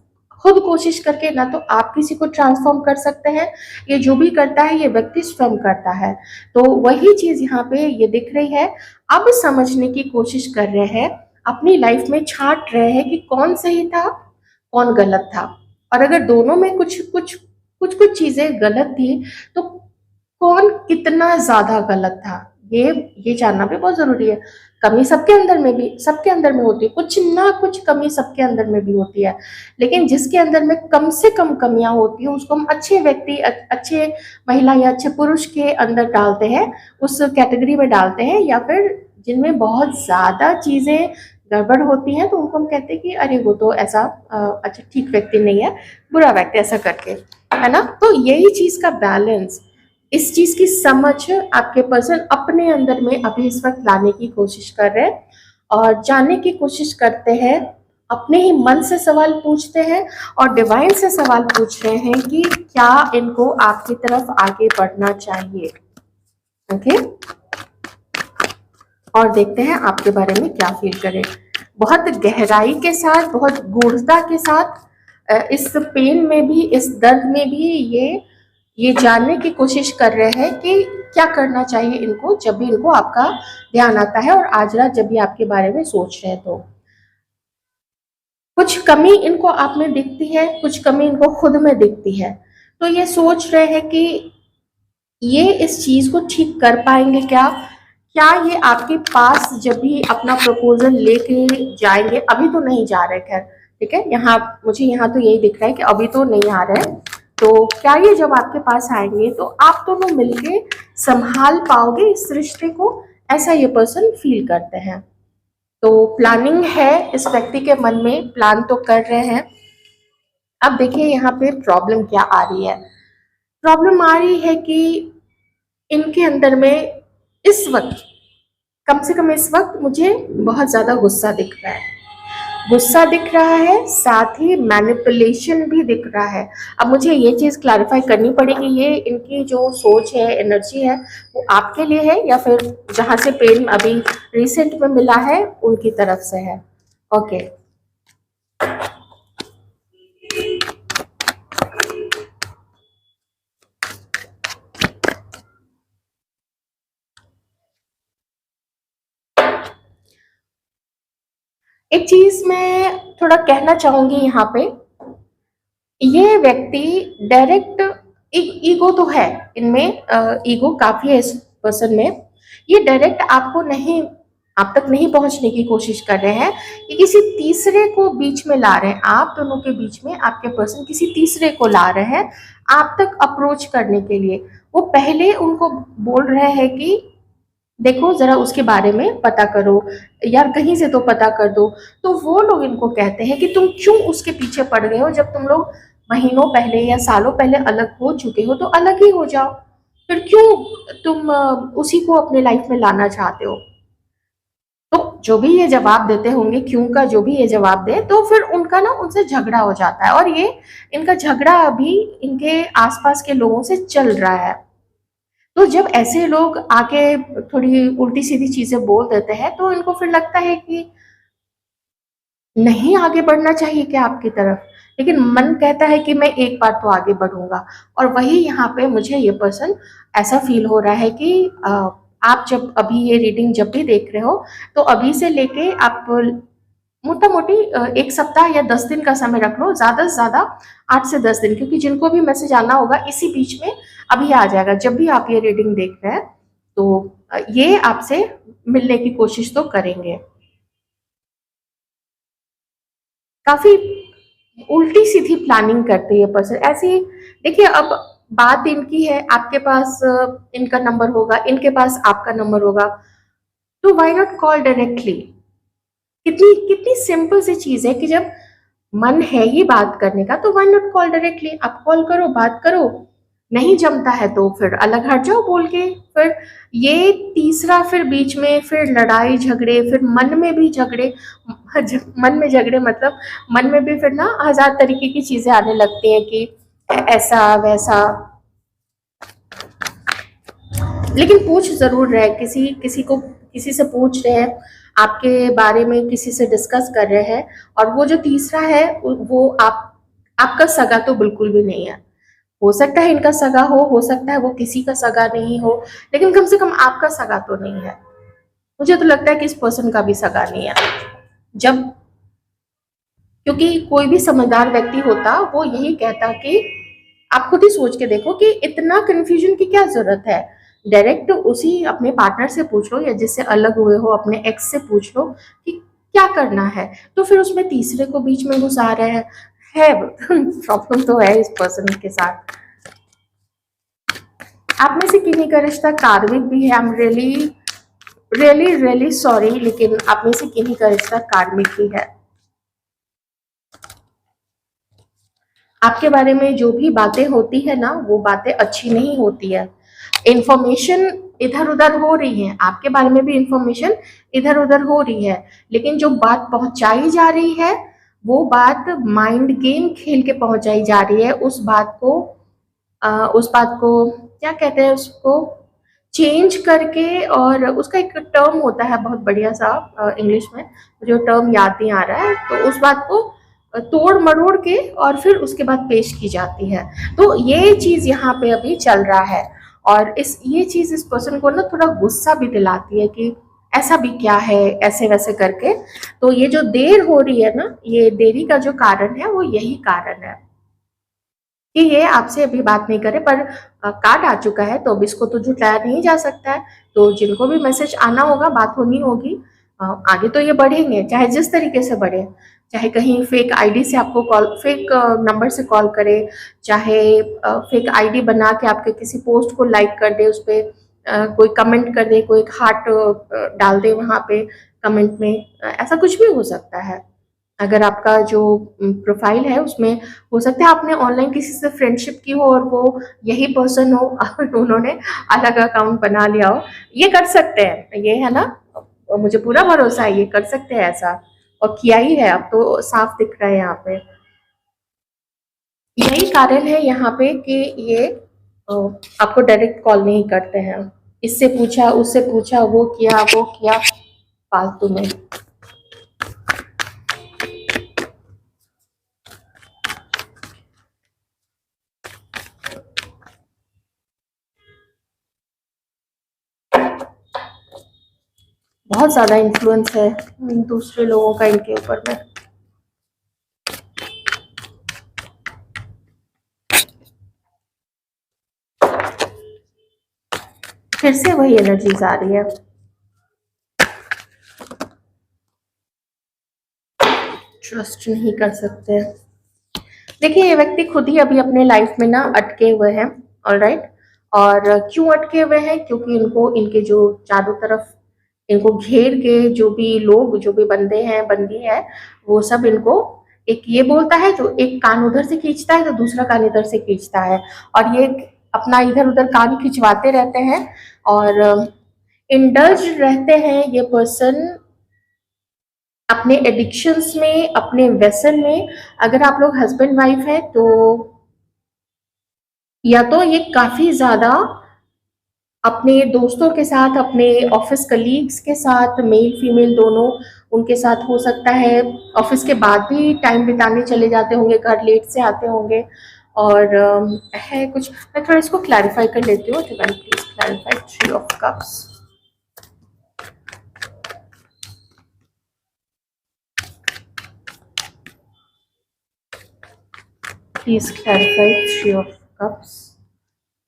Speaker 1: खुद कोशिश करके ना तो आप किसी को ट्रांसफॉर्म कर सकते हैं। ये जो भी करता है ये व्यक्ति स्वयं करता है। तो वही चीज यहाँ पे ये दिख रही है। अब समझने की कोशिश कर रहे हैं, अपनी लाइफ में छांट रहे हैं कि कौन सही था कौन गलत था। और अगर दोनों में कुछ चीजें गलत थी तो कौन कितना ज्यादा गलत था, ये जानना भी बहुत जरूरी है। कमी सबके अंदर में होती है, कुछ ना कुछ कमी सबके अंदर में भी होती है। लेकिन जिसके अंदर में कम से कम कमियां होती है उसको हम अच्छे व्यक्ति, अच्छे महिला या अच्छे पुरुष के अंदर डालते हैं, उस कैटेगरी में डालते हैं। या फिर जिनमें बहुत ज्यादा चीजें गड़बड़ होती हैं तो उनको हम कहते हैं कि अरे वो तो ऐसा अच्छा ठीक व्यक्ति नहीं है, बुरा व्यक्ति, ऐसा करके, है ना। तो यही चीज का बैलेंस, इस चीज की समझ आपके पर्सन अपने अंदर में अभी इस वक्त लाने की कोशिश कर रहे हैं और जानने की कोशिश करते हैं। अपने ही मन से सवाल पूछते हैं और डिवाइन से सवाल पूछ रहे हैं कि क्या इनको आपकी तरफ आगे बढ़ना चाहिए। ओके, और देखते हैं आपके बारे में क्या फील करें। बहुत गहराई के साथ, बहुत गूढ़ता के साथ, इस पेन में भी, इस दर्द में भी ये जानने की कोशिश कर रहे हैं कि क्या करना चाहिए इनको जब भी इनको आपका ध्यान आता है और आज रात जब भी आपके बारे में सोच रहे हैं। तो कुछ कमी इनको आप में दिखती है, कुछ कमी इनको खुद में दिखती है। तो ये सोच रहे हैं कि ये इस चीज को ठीक कर पाएंगे क्या, क्या ये आपके पास जब भी अपना प्रपोजल लेके जाएंगे, अभी तो नहीं जा रहे, खैर ठीक है, यहाँ तो यही दिख रहा है कि अभी तो नहीं आ रहे हैं। तो क्या ये जब आपके पास आएंगे तो आप दोनों मिलके संभाल पाओगे इस रिश्ते को, ऐसा ये पर्सन फील करते हैं। तो प्लानिंग है इस व्यक्ति के मन में, प्लान तो कर रहे हैं। अब देखिए यहाँ पे प्रॉब्लम क्या आ रही है। प्रॉब्लम आ रही है कि इनके अंदर में इस वक्त, कम से कम इस वक्त, मुझे बहुत ज्यादा गुस्सा दिख रहा है। गुस्सा दिख रहा है, साथ ही मैनिपुलेशन भी दिख रहा है। अब मुझे ये चीज क्लैरिफाई करनी पड़ेगी, ये इनकी जो सोच है, एनर्जी है, वो आपके लिए है या फिर जहां से पेन अभी रिसेंट में मिला है उनकी तरफ से है। ओके, एक चीज मैं थोड़ा कहना चाहूंगी यहाँ पे, ये व्यक्ति डायरेक्ट, ईगो तो है इनमें, ईगो काफी है इस पर्सन में। ये डायरेक्ट आपको नहीं, आप तक नहीं पहुंचने की कोशिश कर रहे हैं, ये किसी तीसरे को बीच में ला रहे हैं। आप दोनों के बीच में आपके पर्सन किसी तीसरे को ला रहे हैं आप तक अप्रोच करने के लिए। वो पहले उनको बोल रहे हैं कि देखो जरा उसके बारे में पता करो, यार कहीं से तो पता कर दो। तो वो लोग इनको कहते हैं कि तुम क्यों उसके पीछे पड़ गए हो, जब तुम लोग महीनों पहले या सालों पहले अलग हो चुके हो तो अलग ही हो जाओ, फिर क्यों तुम उसी को अपने लाइफ में लाना चाहते हो। तो जो भी ये जवाब देते होंगे, क्यों का जो भी ये जवाब दे, तो फिर उनका ना उनसे झगड़ा हो जाता है। और ये इनका झगड़ा अभी इनके आसपास के लोगों से चल रहा है। तो जब ऐसे लोग आके थोड़ी उल्टी सीधी चीजें बोल देते हैं तो इनको फिर लगता है कि नहीं आगे बढ़ना चाहिए क्या आपकी तरफ, लेकिन मन कहता है कि मैं एक बार तो आगे बढ़ूंगा। और वही यहाँ पे मुझे ये पर्सन ऐसा फील हो रहा है कि आप जब अभी ये रीडिंग जब भी देख रहे हो तो अभी से लेके आप मोटा मोटी 1 सप्ताह या 10 दिन का समय रख लो, ज्यादा से ज्यादा 8 से 10 दिन, क्योंकि जिनको भी मैसेज आना होगा इसी बीच में अभी आ जाएगा। जब भी आप ये रीडिंग देख रहे हैं तो ये आपसे मिलने की कोशिश तो करेंगे। काफी उल्टी सीधी प्लानिंग करते हैं पर्सन ऐसी। देखिए अब बात इनकी है, आपके पास इनका नंबर होगा, इनके पास आपका नंबर होगा, तो व्हाई नॉट कॉल डायरेक्टली। कितनी कितनी सिंपल सी चीज है कि जब मन है ही बात करने का तो व्हाई नॉट कॉल डायरेक्टली। आप कॉल करो, बात करो, नहीं जमता है तो फिर अलग हट जाओ बोल के। फिर ये तीसरा फिर बीच में फिर लड़ाई झगड़े, फिर मन में भी झगड़े, मन में झगड़े मतलब मन में भी फिर ना हजार तरीके की चीजें आने लगती हैं कि ऐसा वैसा। लेकिन पूछ जरूर रहे, किसी से पूछ रहे हैं, आपके बारे में किसी से डिस्कस कर रहे हैं। और वो जो तीसरा है वो आपका सगा तो बिल्कुल भी नहीं है। हो सकता है इनका सगा हो सकता है वो किसी का सगा नहीं हो, लेकिन कम से कम आपका सगा तो नहीं है। मुझे तो लगता है कि इस पर्सन का भी सगा नहीं है। जब क्योंकि कोई भी समझदार व्यक्ति होता वो यही कहता कि आप खुद ही सोच के देखो कि इतना कंफ्यूजन की क्या जरूरत है। डायरेक्ट उसी अपने पार्टनर से पूछ लो या जिससे अलग हुए हो अपने एक्स से पूछ लो कि क्या करना है। तो फिर उसमें तीसरे को बीच में घुसा रहे हैं, है प्रॉब्लम तो है इस पर्सन के साथ। आप में से किन्हीं का रिश्ता कार्मिक भी है। I am really really really sorry, लेकिन आप में से किन्हीं का रिश्ता कार्मिक भी है। आपके बारे में जो भी बातें होती है ना वो बातें अच्छी नहीं होती है। इंफॉर्मेशन इधर उधर हो रही है, आपके बारे में भी इंफॉर्मेशन इधर उधर हो रही है, लेकिन जो बात पहुंचाई जा रही है वो बात माइंड गेम खेल के पहुंचाई जा रही है। उस बात को क्या कहते हैं, उसको चेंज करके। और उसका एक टर्म होता है बहुत बढ़िया सा इंग्लिश में, जो टर्म याद नहीं आ रहा है। तो उस बात को तोड़ मरोड़ के और फिर उसके बाद पेश की जाती है। तो ये चीज यहाँ पे अभी चल रहा है, और ये चीज इस पर्सन को ना थोड़ा गुस्सा भी दिलाती है कि ऐसा भी क्या है, ऐसे वैसे करके। तो ये जो देर हो रही है ना, ये देरी का जो कारण है वो यही कारण है कि ये आपसे अभी बात नहीं करे। पर कार्ड आ चुका है तो अब इसको तो झुटलाया नहीं जा सकता है। तो जिनको भी मैसेज आना होगा, बात होनी होगी, आगे तो ये बढ़ेंगे, चाहे जिस तरीके से बढ़े। चाहे कहीं फेक आईडी से आपको कॉल, फेक नंबर से कॉल करे, चाहे फेक आईडी बना के आपके किसी पोस्ट को लाइक कर दे, उस पर कोई कमेंट कर दे, कोई एक हार्ट डाल दे वहां पे कमेंट में। ऐसा कुछ भी हो सकता है। अगर आपका जो प्रोफाइल है उसमें हो सकता है आपने ऑनलाइन किसी से फ्रेंडशिप की हो और वो यही पर्सन हो और उन्होंने अलग अकाउंट बना लिया हो। ये कर सकते हैं, ये है ना, और मुझे पूरा भरोसा है ये कर सकते हैं ऐसा, और किया ही है। अब तो साफ दिख रहा है यहाँ पे। यही कारण है यहाँ पे कि ये आपको डायरेक्ट कॉल नहीं करते हैं। इससे पूछा, उससे पूछा, वो किया फालतू में। बहुत ज्यादा इन्फ्लुएंस है दूसरे लोगों का इनके ऊपर में। फिर से वही एनर्जीज आ रही है। ट्रस्ट नहीं कर सकते। देखिए ये व्यक्ति खुद ही अभी अपने लाइफ में ना अटके हुए हैं। ऑलराइट। और क्यों अटके हुए हैं? क्योंकि इनको इनके जो चारों तरफ इनको घेर के जो भी लोग, जो भी बंदे हैं, बंदी है, वो सब इनको एक ये बोलता है, जो एक कान उधर से खींचता है तो दूसरा कान इधर से खींचता है, और ये अपना इधर उधर कान खिंचवाते रहते हैं और इंडल्ज रहते हैं ये पर्सन अपने एडिक्शंस में, अपने व्यसन में। अगर आप लोग हस्बैंड वाइफ है तो या तो ये काफी ज्यादा अपने दोस्तों के साथ, अपने ऑफिस कलीग्स के साथ, मेल फीमेल दोनों, उनके साथ हो सकता है ऑफिस के बाद भी टाइम बिताने चले जाते होंगे, घर लेट से आते होंगे। और है कुछ, मैं थोड़ा इसको क्लैरिफाई कर लेती हूँ। Please clarify 3 of cups. Please clarify 3 of cups.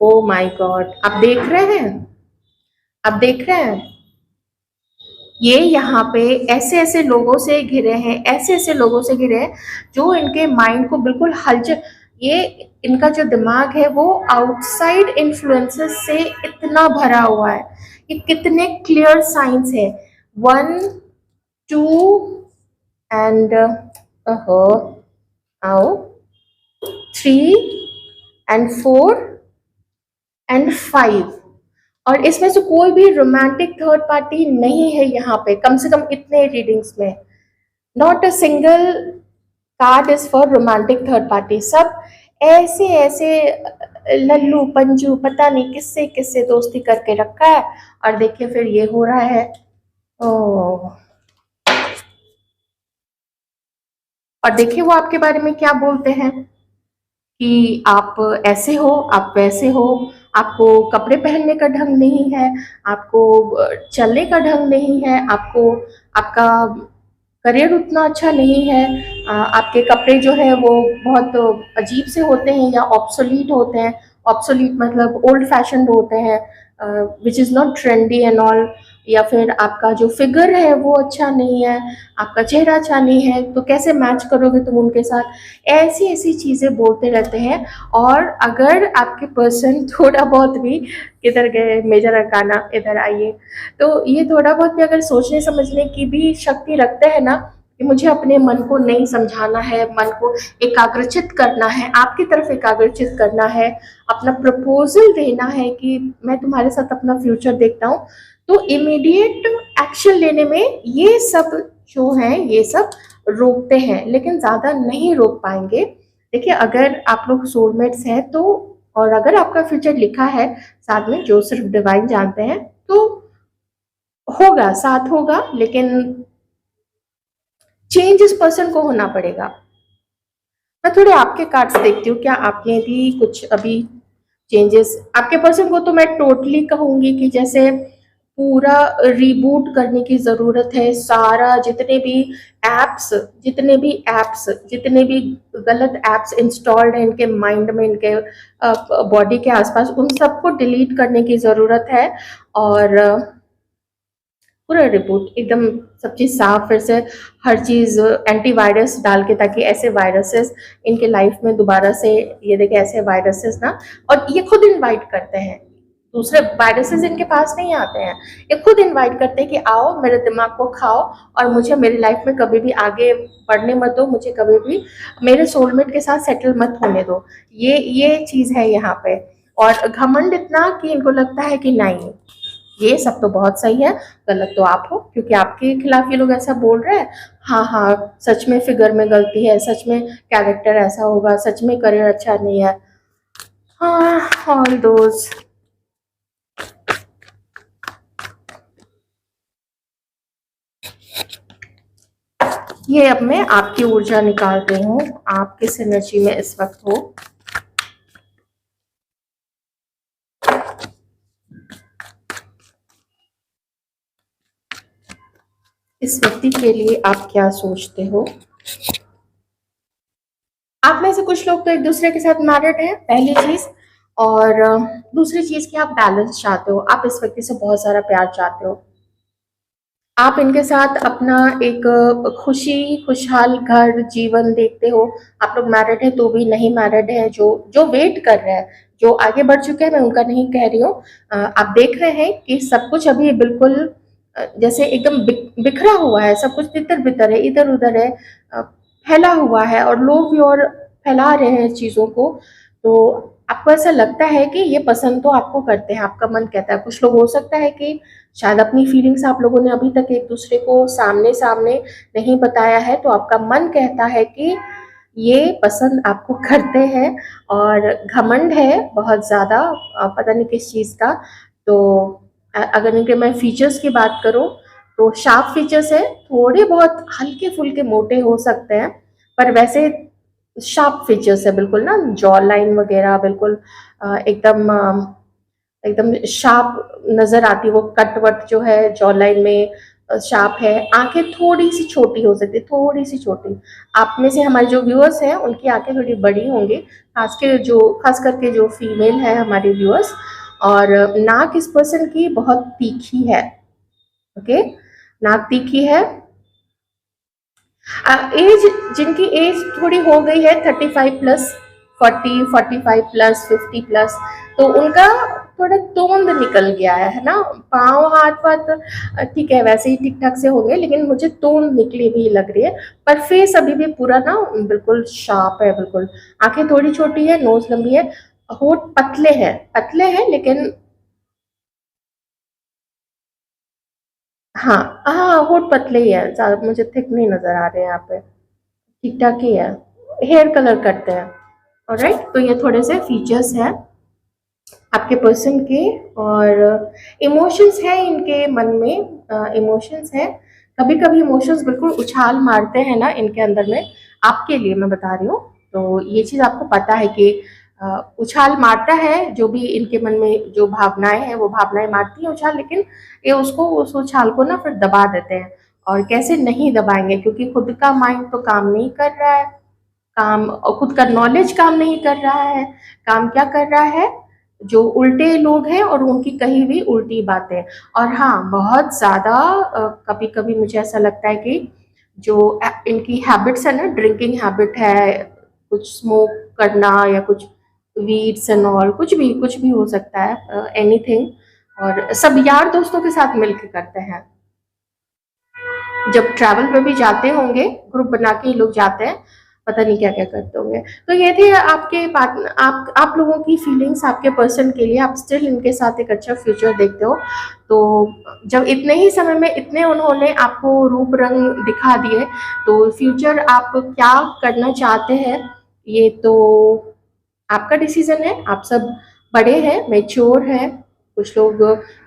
Speaker 1: Oh my God, आप देख रहे हैं, आप देख रहे हैं ये यहाँ पे ऐसे ऐसे लोगों से घिरे हैं, ऐसे ऐसे लोगों से घिरे हैं जो इनके माइंड को बिल्कुल हलचल, ये इनका जो दिमाग है वो आउटसाइड इन्फ्लुएंसेस से इतना भरा हुआ है। ये कितने क्लियर साइंस है, 1 2 एंड आओ 3 एंड 4 एंड 5। और इसमें से कोई भी रोमांटिक थर्ड पार्टी नहीं है यहाँ पे, कम से कम इतने रीडिंग्स में। Not a single card is for romantic third party. सब ऐसे ऐसे लल्लू पंजू पता नहीं किससे किससे दोस्ती करके रखा है, और देखिए फिर ये हो रहा है। ओ, और देखिए वो आपके बारे में क्या बोलते हैं कि आप ऐसे हो, आप वैसे हो, आपको कपड़े पहनने का ढंग नहीं है, आपको चलने का ढंग नहीं है, आपको आपका करियर उतना अच्छा नहीं है, आपके कपड़े जो है वो बहुत अजीब से होते हैं या ऑब्सोलीट होते हैं। ऑब्सोलीट मतलब ओल्ड फैशन होते हैं, which is not trendy and all. या फिर आपका जो फिगर है वो अच्छा नहीं है, आपका चेहरा अच्छा नहीं है, तो कैसे मैच करोगे तुम उनके साथ। ऐसी ऐसी चीज़ें बोलते रहते हैं। और अगर आपके पर्सन थोड़ा बहुत भी, किधर गए मेजर अरकाना, इधर आइए, तो ये थोड़ा बहुत भी अगर सोचने समझने की भी शक्ति रखते हैं ना, कि मुझे अपने मन को नहीं समझाना है, मन को एकाग्रचित करना है, आपकी तरफ एकाग्रचित करना है, अपना प्रपोजल देना है कि मैं तुम्हारे साथ अपना फ्यूचर देखता हूँ, तो इमीडिएट एक्शन लेने में ये सब जो है ये सब रोकते हैं, लेकिन ज़्यादा नहीं रोक पाएंगे। देखिए अगर आप लोग सोलमेट्स हैं तो, और अगर आपका फ्यूचर लिखा है साथ में, जो सिर्फ डिवाइन जानते हैं, तो होगा, साथ होगा, लेकिन चेंज इस पर्सन को होना पड़ेगा। मैं थोड़े आपके कार्ड्स देखती हूँ, क्या आपने भी कुछ अभी चेंजेस आपके पर्सन को, तो मैं टोटली कहूंगी कि जैसे पूरा रिबूट करने की जरूरत है। सारा जितने भी एप्स जितने भी गलत एप्स इंस्टॉल्ड हैं इनके माइंड में, इनके बॉडी के आसपास, उन सबको डिलीट करने की जरूरत है। और पूरा रिपोर्ट एकदम सब चीज़ साफ फिर से, हर चीज़ एंटीवायरस डाल के, ताकि ऐसे वायरसेस इनके लाइफ में दोबारा से, ये देखे ऐसे वायरसेस ना, और ये खुद इनवाइट करते हैं, दूसरे वायरसेस इनके पास नहीं आते हैं, ये खुद इनवाइट करते हैं कि आओ मेरे दिमाग को खाओ, और मुझे मेरी लाइफ में कभी भी आगे बढ़ने मत दो, मुझे कभी भी मेरे सोलमेट के साथ सेटल मत होने दो। ये चीज़ है यहाँ पे। और घमंड इतना कि इनको लगता है कि नहीं, ये सब तो बहुत सही है, गलत तो आप हो, क्योंकि आपके खिलाफ ये लोग ऐसा बोल रहे हैं। हाँ हाँ, सच में फिगर में गलती है, सच में कैरेक्टर ऐसा होगा, सच में करियर अच्छा नहीं है। हाँ, ऑल दोज। ये अब मैं आपकी ऊर्जा निकाल रही हूँ, आप किस एनर्जी में इस वक्त हो। इस व्यक्ति के लिए आप क्या सोचते हो। आप में से कुछ लोग तो एक दूसरे के साथ मैरिड हैं, पहली चीज। और दूसरी चीज कि आप बैलेंस चाहते हो, आप इस व्यक्ति से बहुत सारा प्यार चाहते हो, आप इनके साथ अपना एक खुशी खुशहाल घर जीवन देखते हो। आप लोग मैरिड है तो भी, नहीं मैरिड है जो जो वेट कर रहे हैं, जो आगे बढ़ चुके हैं, मैं उनका नहीं कह रही हूँ। आप देख रहे हैं कि सब कुछ अभी बिल्कुल जैसे एकदम बिखरा हुआ है, सब कुछ तितर बितर है, इधर उधर है, फैला हुआ है, और लोग भी और फैला रहे हैं चीज़ों को। तो आपको ऐसा लगता है कि ये पसंद तो आपको करते हैं, आपका मन कहता है। कुछ लोग हो सकता है कि शायद अपनी फीलिंग्स आप लोगों ने अभी तक एक दूसरे को सामने सामने नहीं बताया है, तो आपका मन कहता है कि ये पसंद आपको करते हैं। और घमंड है बहुत ज़्यादा, पता नहीं किस चीज़ का। तो अगर इनके मैं फीचर्स की बात करूं, तो शार्प फीचर्स है, थोड़े बहुत हल्के फुल्के मोटे हो सकते हैं, पर वैसे शार्प फीचर्स है बिल्कुल ना, जॉ लाइन वगैरह बिल्कुल एकदम एकदम शार्प नजर आती है, वो कट वट जो है जॉ लाइन में शार्प है। आंखें थोड़ी सी छोटी हो सकती है, थोड़ी सी छोटी। आप में से हमारे जो व्यूअर्स हैं उनकी आंखें थोड़ी बड़ी होंगी, खास करके जो फीमेल है हमारे व्यूअर्स। और नाक इस पर्सन की बहुत तीखी है। ओके, नाक तीखी है। एज, जिनकी एज थोड़ी हो गई है 35+, 40, 45+, 50+, तो उनका थोड़ा तोंद निकल गया है ना, पाँव हाथ वाथ ठीक है, वैसे ही ठीक ठाक से होंगे, लेकिन मुझे तोंद निकली हुई लग रही है। पर फेस अभी भी पूरा ना बिल्कुल शार्प है, बिल्कुल। आंखें थोड़ी छोटी है, नोज लंबी है, होठ पतले हैं लेकिन, हाँ हाँ, होठ पतले ही है, ज्यादा मुझे थिक नहीं नजर आ रहे हैं यहाँ पे, ठीक ठाक ही है। हेयर कलर करते हैं, ऑलराइट, तो ये थोड़े से फीचर्स हैं आपके पर्सन के। और इमोशंस है इनके मन में, इमोशंस है, कभी कभी इमोशंस बिल्कुल उछाल मारते हैं ना इनके अंदर में। आपके लिए मैं बता रही हूँ, तो ये चीज़ आपको पता है कि उछाल मारता है, जो भी इनके मन में जो भावनाएं हैं वो भावनाएं मारती हैं उछाल, लेकिन ये उसको उस उछाल को ना फिर दबा देते हैं। और कैसे नहीं दबाएंगे, क्योंकि खुद का माइंड तो काम नहीं कर रहा है, काम और खुद का नॉलेज काम नहीं कर रहा है। काम क्या कर रहा है, जो उल्टे लोग हैं और उनकी कही हुई उल्टी बातें। और हाँ, बहुत ज़्यादा कभी कभी मुझे ऐसा लगता है कि जो इनकी हैबिट्स है ना, ड्रिंकिंग हैबिट है, कुछ स्मोक करना या कुछ वीड्स एंड ऑल, कुछ भी हो सकता है, एनीथिंग। और सब यार दोस्तों के साथ मिलके करते हैं। जब ट्रैवल पे भी जाते होंगे, ग्रुप बना के ही लोग जाते हैं, पता नहीं क्या क्या करते होंगे। तो ये थे आपके बात, आप लोगों की फीलिंग्स आपके पर्सन के लिए। आप स्टिल इनके साथ एक अच्छा फ्यूचर देखते हो। तो जब इतने ही समय में इतने उन्होंने आपको रूप रंग दिखा दिए, तो फ्यूचर आप क्या करना चाहते हैं ये तो आपका डिसीजन है। आप सब बड़े हैं, मेच्योर हैं, कुछ लोग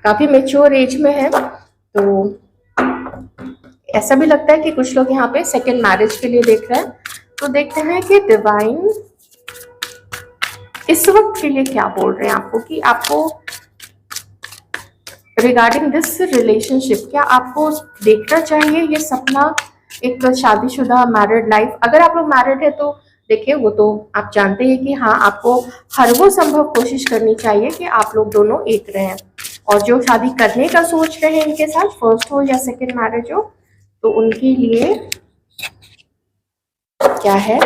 Speaker 1: काफी मेच्योर एज में हैं। तो ऐसा भी लगता है कि कुछ लोग यहाँ पे सेकेंड मैरिज के लिए देख रहे हैं। तो देखते हैं कि डिवाइन इस वक्त के लिए क्या बोल रहे हैं आपको, कि आपको रिगार्डिंग दिस रिलेशनशिप, क्या आपको देखना चाहिए ये सपना, एक शादीशुदा मैरिड लाइफ। अगर आप लोग मैरिड है तो देखिए, वो तो आप जानते हैं कि हाँ, आपको हर वो संभव कोशिश करनी चाहिए कि आप लोग दोनों एक रहें। और जो शादी करने का सोच रहे हैं इनके साथ, फर्स्ट हो या सेकेंड मैरिज हो, तो उनके लिए क्या है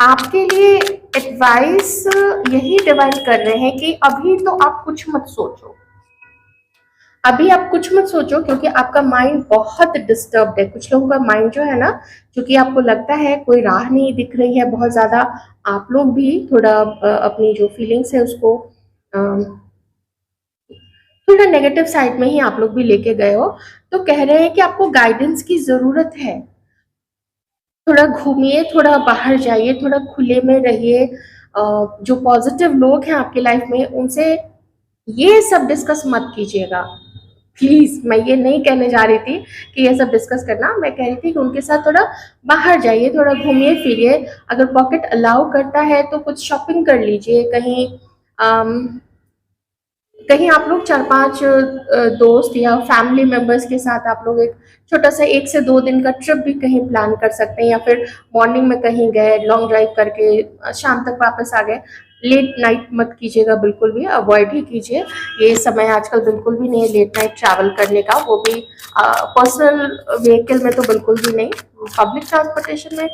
Speaker 1: आपके लिए एडवाइस, यही डिवाइन कर रहे हैं कि अभी तो आप कुछ मत सोचो, अभी आप कुछ मत सोचो, क्योंकि आपका माइंड बहुत डिस्टर्ब्ड है। कुछ लोगों का माइंड जो है ना, क्योंकि आपको लगता है कोई राह नहीं दिख रही है बहुत ज्यादा, आप लोग भी थोड़ा अपनी जो फीलिंग्स है उसको थोड़ा नेगेटिव साइड में ही आप लोग भी लेके गए हो। तो कह रहे हैं कि आपको गाइडेंस की जरूरत है। थोड़ा घूमिए, थोड़ा बाहर जाइए, थोड़ा खुले में रहिए। जो पॉजिटिव लोग हैं आपकी लाइफ में, उनसे ये सब डिस्कस मत कीजिएगा प्लीज। मैं ये नहीं कहने जा रही थी कि ये सब डिस्कस करना, मैं कह रही थी कि उनके साथ थोड़ा बाहर जाइए, थोड़ा घूमिए फिरिए। अगर पॉकेट अलाउ करता है तो कुछ शॉपिंग कर लीजिए कहीं। कहीं आप लोग 4-5 दोस्त या फैमिली मेंबर्स के साथ आप लोग एक छोटा सा 1 से 2 दिन का ट्रिप भी कहीं प्लान कर सकते हैं। या फिर मॉर्निंग में कहीं गए, लॉन्ग ड्राइव करके शाम तक वापस आ गए। लेट नाइट मत कीजिएगा, बिल्कुल भी अवॉइड ही कीजिए। ये समय आजकल बिल्कुल भी नहीं है लेट नाइट ट्रैवल करने का, वो भी पर्सनल व्हीकल में तो बिल्कुल भी नहीं, पब्लिक ट्रांसपोर्टेशन में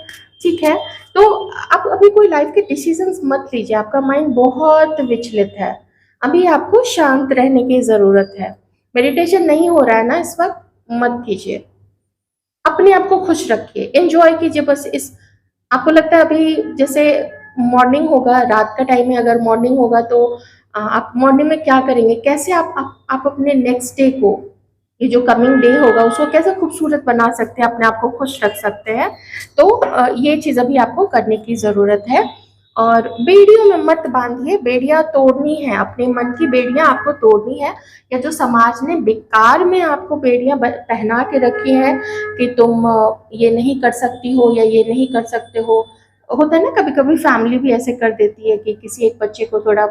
Speaker 1: ठीक है। तो आप अभी कोई लाइफ के डिसीजंस मत लीजिए, आपका माइंड बहुत विचलित है। अभी आपको शांत रहने की जरूरत है। मेडिटेशन नहीं हो रहा है ना इस वक्त, मत कीजिए। अपने आप को खुश रखिए, एंजॉय कीजिए बस। इस आपको लगता है अभी जैसे मॉर्निंग होगा, रात का टाइम है, अगर मॉर्निंग होगा तो आप मॉर्निंग में क्या करेंगे, कैसे आप अपने नेक्स्ट डे को, ये जो कमिंग डे होगा उसको कैसे खूबसूरत बना सकते हैं, अपने आप को खुश रख सकते हैं। तो ये चीज अभी आपको करने की जरूरत है। और बेड़ियों में मत बांधिए, बेड़ियां तोड़नी है, अपने मन की बेड़ियां आपको तोड़नी है। या जो समाज ने बेकार में आपको बेड़ियां पहना के रखी है कि तुम ये नहीं कर सकती हो या ये नहीं कर सकते हो। होता है ना, कभी कभी फैमिली भी ऐसे कर देती है कि किसी एक बच्चे को थोड़ा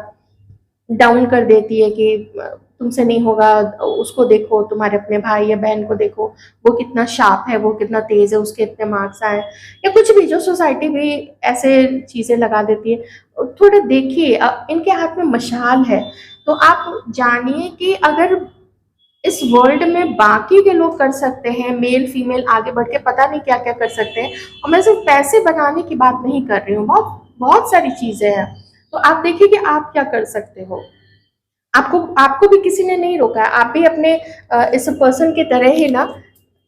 Speaker 1: डाउन कर देती है कि तुमसे नहीं होगा, उसको देखो, तुम्हारे अपने भाई या बहन को देखो, वो कितना शार्प है, वो कितना तेज है, उसके इतने मार्क्स आए, या कुछ भी जो सोसाइटी भी ऐसे चीजें लगा देती है। थोड़ा देखिए, इनके हाथ में मशाल है। तो आप जानिए कि अगर इस वर्ल्ड में बाकी के लोग कर सकते हैं, मेल फीमेल आगे बढ़ के पता नहीं क्या क्या कर सकते हैं, और मैं सिर्फ पैसे बनाने की बात नहीं कर रही हूँ, बहुत बहुत सारी चीजें हैं। तो आप देखिए कि आप क्या कर सकते हो। आपको आपको भी किसी ने नहीं रोका है, आप भी अपने इस पर्सन की तरह ही ना,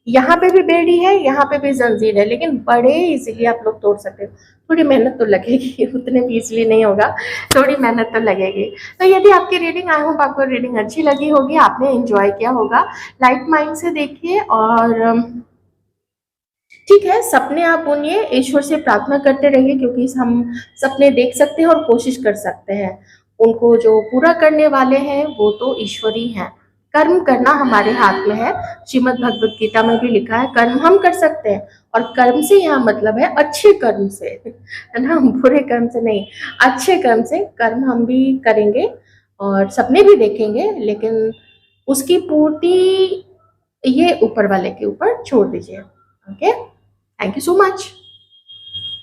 Speaker 1: यहाँ पे भी बेड़ी है, यहाँ पे भी जंजीर है, लेकिन बड़े इजीली आप लोग तोड़ सकते हो। थोड़ी मेहनत तो लगेगी, उतने भी इजीली नहीं होगा, थोड़ी मेहनत तो लगेगी। तो यदि आपकी रीडिंग, आई होप आपको रीडिंग अच्छी लगी होगी, आपने एंजॉय किया होगा। लाइट माइंड से देखिए और ठीक है, सपने आप बुनिए, ईश्वर से प्रार्थना करते रहिए, क्योंकि हम सपने देख सकते हैं और कोशिश कर सकते हैं। उनको जो पूरा करने वाले हैं वो तो ईश्वर ही हैं। कर्म करना हमारे हाथ में है। श्रीमद् भगवत गीता में भी लिखा है कर्म हम कर सकते हैं, और कर्म से यहाँ मतलब है अच्छे कर्म से, है ना, बुरे कर्म से नहीं, अच्छे कर्म से कर्म हम भी करेंगे और सपने भी देखेंगे, लेकिन उसकी पूर्ति ये ऊपर वाले के ऊपर छोड़ दीजिए। Okay, thank you so much.